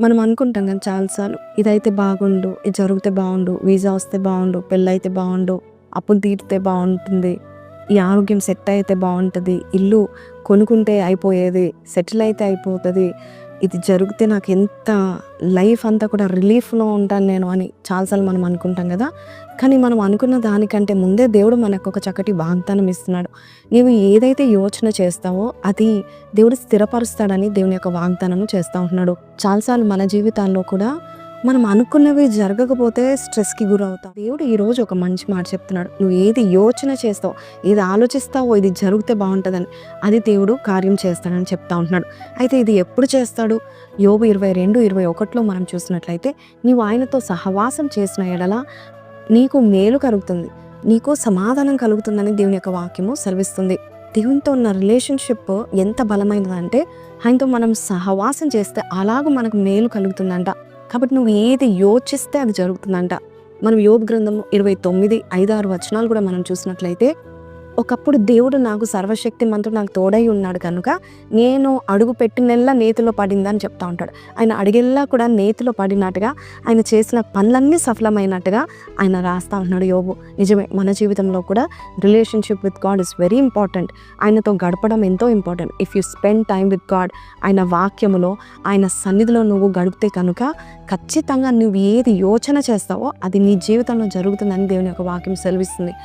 మనం అనుకుంటాం కదా చాలాసార్లు, ఇదైతే బాగుండు, ఇది జరిగితే బాగుండు, వీసా వస్తే బాగుండు, పెళ్ళైతే బాగుండు, అప్పులు తీరితే బాగుంటుంది, ఈ ఆరోగ్యం సెట్ అయితే బాగుంటుంది, ఇల్లు కొనుక్కుంటే అయిపోయేది, సెటిల్ అయితే అయిపోతుంది, ఇది జరిగితే నాకు ఎంత లైఫ్ అంతా కూడా రిలీఫ్లో ఉంటాను నేను అని చాలాసార్లు మనం అనుకుంటాం కదా. కానీ మనం అనుకున్న దానికంటే ముందే దేవుడు మనకు ఒక చక్కటి వాగ్దానం ఇస్తున్నాడు. నీవు ఏదైతే యోచన చేస్తావో అది దేవుడు స్థిరపరుస్తాడని దేవుని యొక్క వాగ్దానం చేస్తూ ఉంటున్నాడు. చాలాసార్లు మన జీవితాల్లో కూడా మనం అనుకున్నవి జరగకపోతే స్ట్రెస్కి గురవుతాం. దేవుడు ఈరోజు ఒక మంచి మాట చెప్తున్నాడు. నువ్వు ఏది యోచన చేస్తావో, ఏది ఆలోచిస్తావో ఇది జరిగితే బాగుంటుందని, అది దేవుడు కార్యం చేస్తాడని చెప్తా ఉంటున్నాడు. అయితే ఇది ఎప్పుడు చేస్తాడు? యోబు 22:21 మనం చూసినట్లయితే, నీవు ఆయనతో సహవాసం చేసిన ఎడల నీకు మేలు కలుగుతుంది, నీకు సమాధానం కలుగుతుందని దేవుని యొక్క వాక్యము సెలవిస్తుంది. దేవునితో ఉన్న రిలేషన్షిప్ ఎంత బలమైనదంటే, ఆయనతో మనం సహవాసం చేస్తే అలాగూ మనకు మేలు కలుగుతుందంట. కాబట్టి నువ్వు ఏది యోచిస్తే అది జరుగుతుందంట. మనం యోబు గ్రంథము 29:5-6 కూడా మనం చూసినట్లయితే, ఒకప్పుడు దేవుడు నాకు సర్వశక్తిమంతుడు, నాకు తోడై ఉన్నాడు కనుక నేను అడుగు పెట్టినెల్లా నేతిలో పడిందని చెప్తా ఉంటాడు. ఆయన అడిగెల్లా కూడా నేతిలో పడినట్టుగా, ఆయన చేసిన పనులన్నీ సఫలమైనట్టుగా ఆయన రాస్తా ఉంటున్నాడు యోబు. నిజమే, మన జీవితంలో కూడా relationship with God is very important. ఆయనతో గడపడం ఎంతో important. If you spend time with God, ఆయన వాక్యములో, ఆయన సన్నిధిలో నువ్వు గడిపితే కనుక ఖచ్చితంగా నువ్వు ఏది యోచన చేస్తావో అది నీ జీవితంలో జరుగుతుందని దేవుని యొక్క వాక్యం సెలవిస్తుంది.